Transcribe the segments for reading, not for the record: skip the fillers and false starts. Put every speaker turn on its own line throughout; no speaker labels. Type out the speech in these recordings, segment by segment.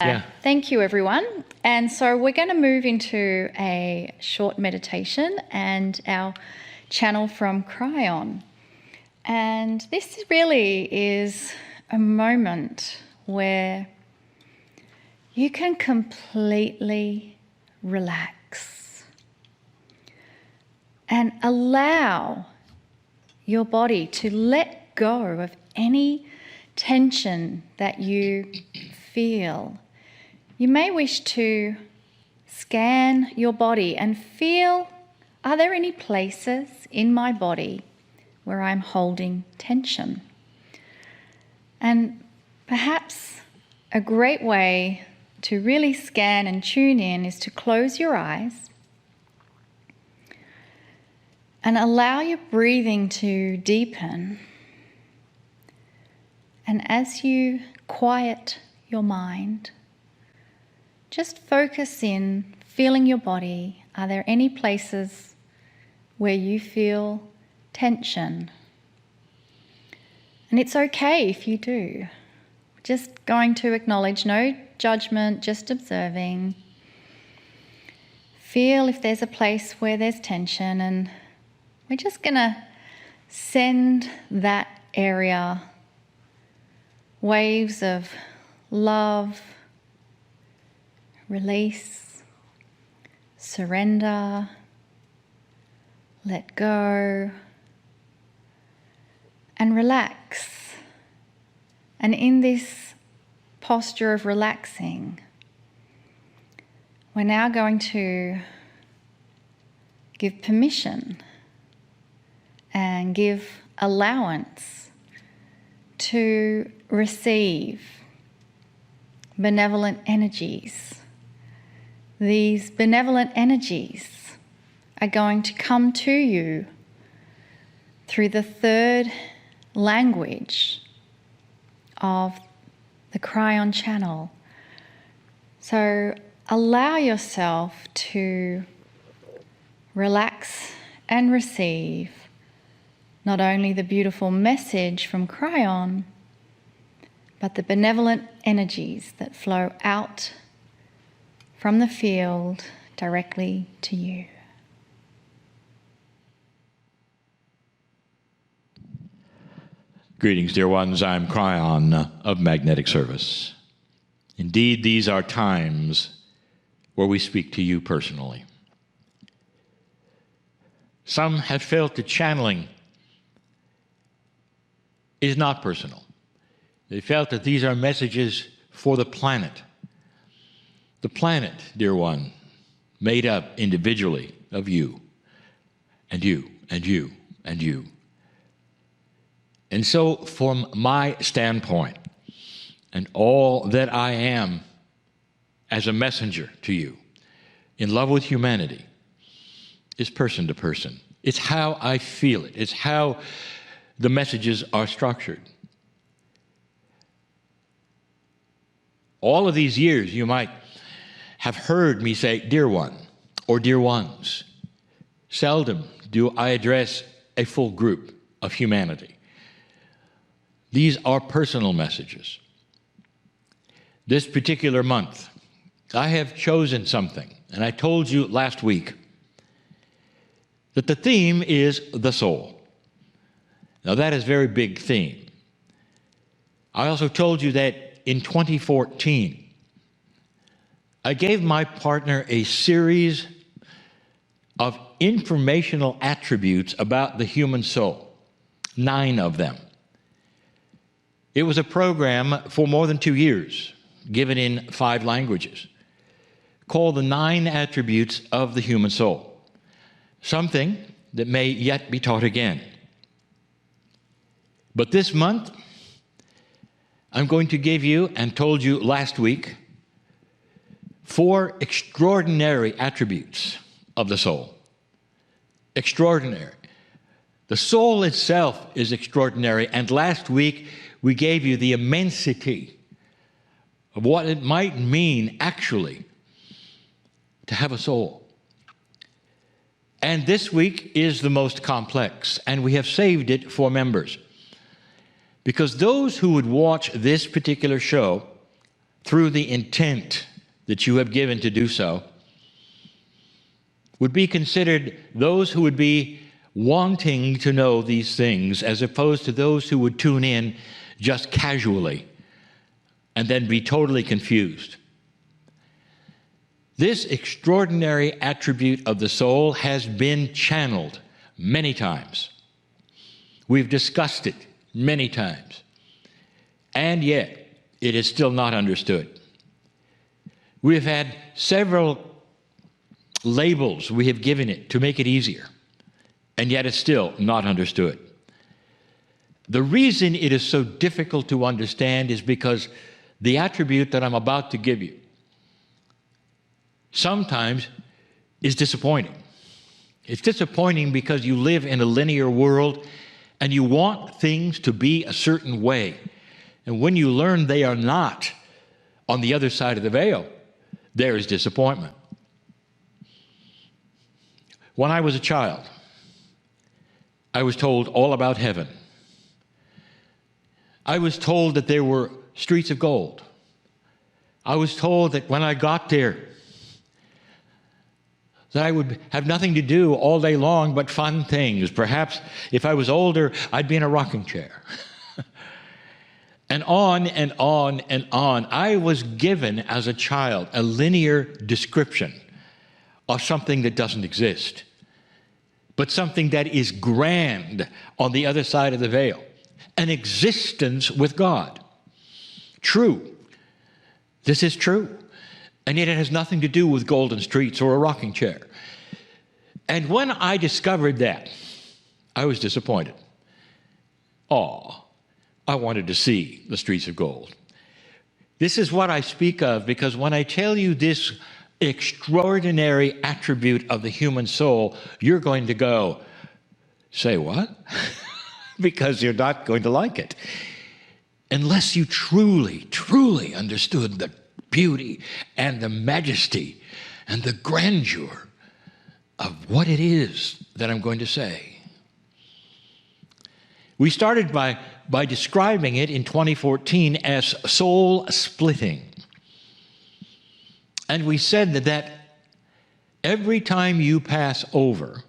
Yeah.
Thank you, everyone. And so we're going to move into a short meditation and our channel from Cryon. And this really is a moment where you can completely relax and allow your body to let go of any tension that you feel. You may wish to scan your body and feel, are there any places in my body where I'm holding tension? And perhaps a great way to really scan and tune in is to close your eyes and allow your breathing to deepen. And as you quiet your mind, just focus in feeling your body. Are there any places where you feel tension? And it's okay if you do. Just going to acknowledge, no judgment, just observing. Feel if there's a place where there's tension, and we're just going to send that area waves of love, release, surrender, let go, and relax. And in this posture of relaxing, we're now going to give permission and give allowance to receive benevolent energies. These benevolent energies are going to come to you through the third language of the Cryon channel. So allow yourself to relax and receive not only the beautiful message from Cryon, but the benevolent energies that flow out from the field directly to you.
Greetings, dear ones. I'm Cryon of Magnetic Service. Indeed, these are times where we speak to you personally. Some have felt that channeling is not personal. They felt that these are messages for the planet. The planet, dear one, made up individually of you, and you, and you, and you. And so, from my standpoint, and all that I am as a messenger to you, in love with humanity, is person to person. It's how I feel it. It's how the messages are structured. All of these years, you might have heard me say, dear one, or dear ones. Seldom do I address a full group of humanity. These are personal messages. This particular month, I have chosen something, and I told you last week that the theme is the soul. Now that is a very big theme. I also told you that in 2014, I gave my partner a series of informational attributes about the human soul, 9 of them. It was a program for more than 2 years, given in 5 languages, called the 9 Attributes of the Human Soul, something that may yet be taught again. But this month, I'm going to give you, and told you last week, 4 extraordinary attributes of the soul. Extraordinary. The soul itself is extraordinary, and last week we gave you the immensity of what it might mean actually to have a soul. And this week is the most complex, and we have saved it for members. Because those who would watch this particular show through the intent that you have given to do so, would be considered those who would be wanting to know these things, as opposed to those who would tune in just casually and then be totally confused. This extraordinary attribute of the soul has been channeled many times. We've discussed it many times. And yet, it is still not understood. We've had several labels we have given it to make it easier, and yet it's still not understood. The reason it is so difficult to understand is because the attribute that I'm about to give you sometimes is disappointing. It's disappointing because you live in a linear world and you want things to be a certain way. And when you learn they are not on the other side of the veil, there is disappointment. When I was a child, I was told all about heaven. I was told that there were streets of gold. I was told that when I got there, that I would have nothing to do all day long but fun things. Perhaps if I was older, I'd be in a rocking chair. And on and on and on. I was given as a child a linear description of something that doesn't exist, but something that is grand on the other side of the veil, an existence with God. True. This is true. And yet it has nothing to do with golden streets or a rocking chair. And when I discovered that, I was disappointed. I wanted to see the streets of gold. This is what I speak of, because when I tell you this extraordinary attribute of the human soul, you're going to go, say what? Because you're not going to like it. Unless you truly, truly understood the beauty and the majesty and the grandeur of what it is that I'm going to say. We started by describing it in 2014 as soul splitting. And we said that every time you pass over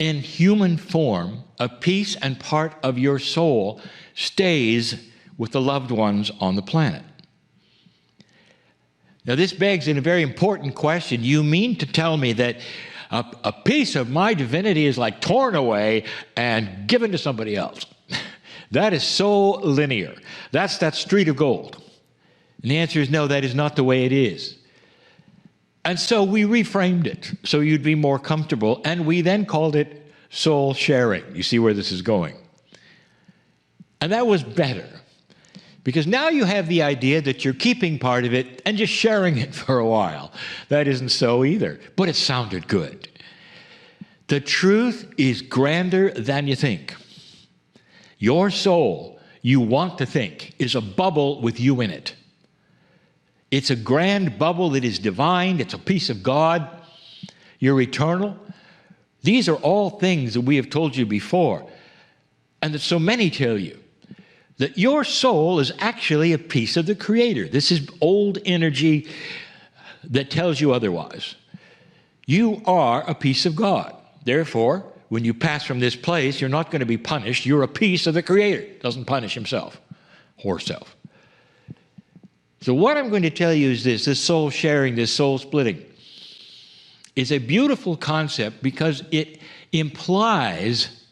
in human form, a piece and part of your soul stays with the loved ones on the planet. Now, this begs in a very important question. You mean to tell me that a piece of my divinity is like torn away and given to somebody else? That is so linear. That's that street of gold. And the answer is no, that is not the way it is. And so we reframed it so you'd be more comfortable, and we then called it soul sharing. You see where this is going. And that was better, because now you have the idea that you're keeping part of it and just sharing it for a while. That isn't so either, but it sounded good. The truth is grander than you think. Your soul, you want to think, is a bubble with you in it. It's a grand bubble that is divine. It's a piece of God. You're eternal. These are all things that we have told you before, and that so many tell you. That your soul is actually a piece of the Creator. This is old energy that tells you otherwise. You are a piece of God. Therefore, when you pass from this place, you're not going to be punished. You're a piece of the Creator. Doesn't punish himself or herself. So what I'm going to tell you is this soul sharing, this soul splitting, is a beautiful concept because it implies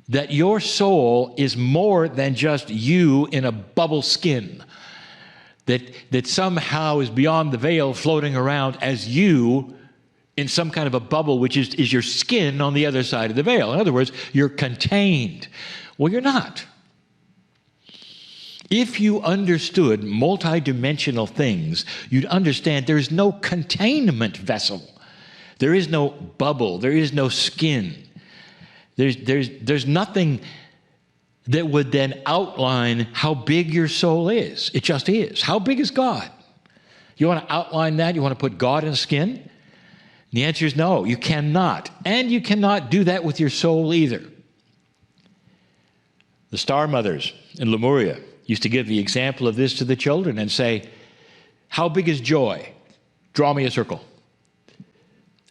that your soul is more than just you in a bubble skin, that somehow is beyond the veil floating around as you in some kind of a bubble, which is your skin on the other side of the veil. In other words, you're contained. Well, you're not. If you understood multidimensional things, you'd understand there is no containment vessel. There is no bubble. There is no skin. There's nothing that would then outline how big your soul is. It just is. How big is God? You want to outline that? You want to put God in skin? And the answer is no, you cannot. And you cannot do that with your soul either. The star mothers in Lemuria used to give the example of this to the children and say, how big is joy? Draw me a circle.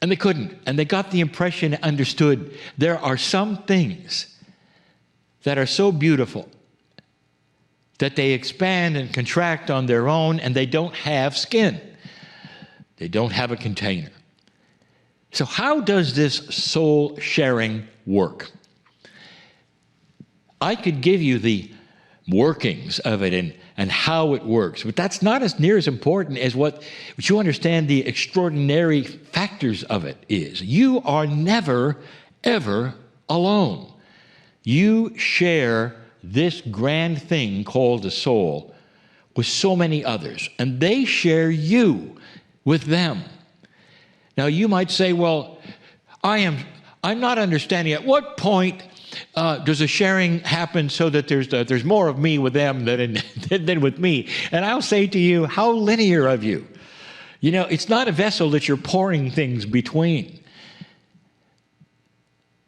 And they couldn't. And they got the impression and understood there are some things that are so beautiful that they expand and contract on their own, and they don't have skin. They don't have a container. So how does this soul sharing work? I could give you the workings of it and how it works, but that's not as near as important as what you understand the extraordinary factors of it is. You are never, ever alone. You share this grand thing called the soul with so many others, and they share you with them. Now you might say, well, I'm not understanding at what point does a sharing happen so that there's more of me with them than with me? And I'll say to you, how linear of you. You know, it's not a vessel that you're pouring things between.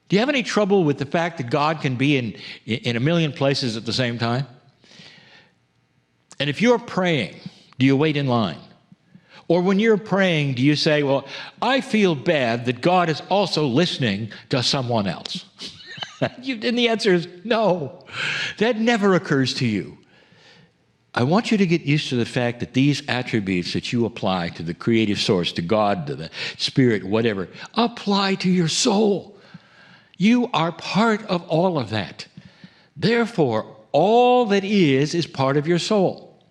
Do you have any trouble with the fact that God can be in a million places at the same time? And if you're praying, do you wait in line? Or when you're praying, do you say, well, I feel bad that God is also listening to someone else? And the answer is no. That never occurs to you. I want you to get used to the fact that these attributes that you apply to the creative source, to God, to the Spirit, whatever, apply to your soul. You are part of all of that. Therefore, all that is part of your soul.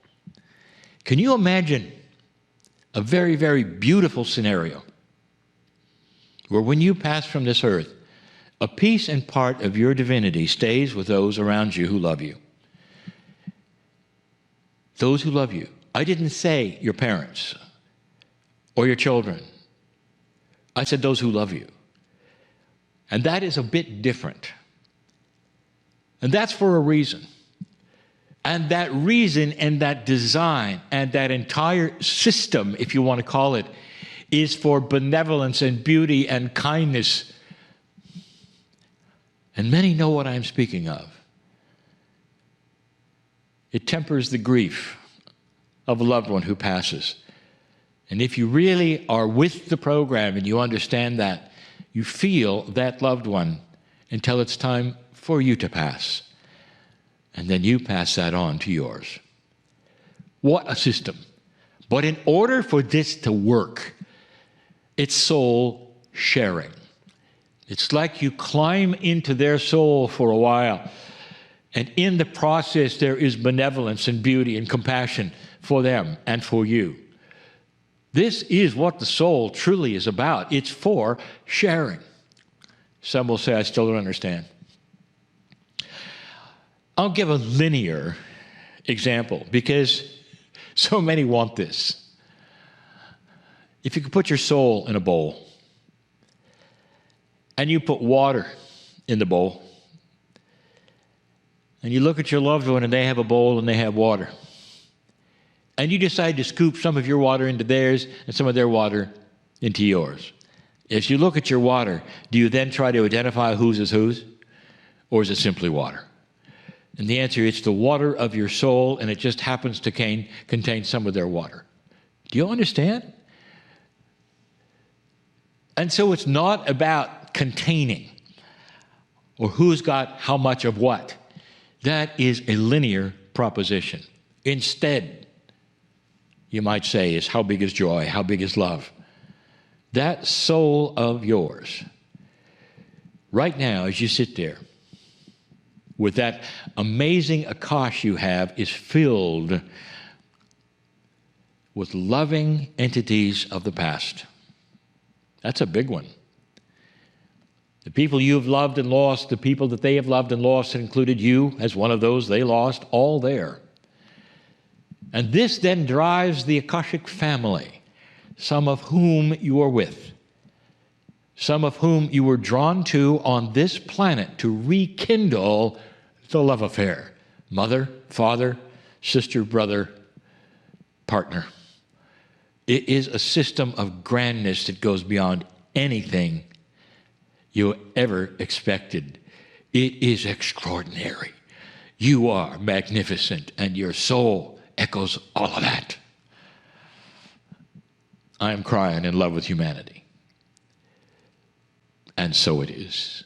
Can you imagine a very, very beautiful scenario where when you pass from this earth, a piece and part of your divinity stays with those around you who love you? Those who love you. I didn't say your parents or your children. I said those who love you. And that is a bit different. And that's for a reason. And that reason and that design and that entire system, if you want to call it, is for benevolence and beauty and kindness. And many know what I'm speaking of. It tempers the grief of a loved one who passes. And if you really are with the program and you understand that, you feel that loved one until it's time for you to pass. And then you pass that on to yours. What a system. But in order for this to work, it's soul sharing. It's like you climb into their soul for a while, and in the process there is benevolence and beauty and compassion for them and for you. This is what the soul truly is about. It's for sharing. Some will say, I still don't understand. I'll give a linear example because so many want this. If you could put your soul in a bowl and you put water in the bowl and you look at your loved one and they have a bowl and they have water, and you decide to scoop some of your water into theirs and some of their water into yours. As you look at your water, do you then try to identify whose is whose? Or is it simply water? And the answer is it's the water of your soul, and it just happens to contain some of their water. Do you understand? And so it's not about containing or who's got how much of what. That is a linear proposition. Instead, you might say, is how big is joy? How big is love? That soul of yours, right now as you sit there, with that amazing Akash you have, is filled with loving entities of the past. That's a big one. The people you have loved and lost, the people that they have loved and lost, included you as one of those they lost, all there. And this then drives the Akashic family, some of whom you are with, some of whom you were drawn to on this planet to rekindle the love affair. Mother, father, sister, brother, partner. It is a system of grandness that goes beyond anything you ever expected. It is extraordinary. You are magnificent, and your soul echoes all of that. I am crying in love with humanity. And so it is.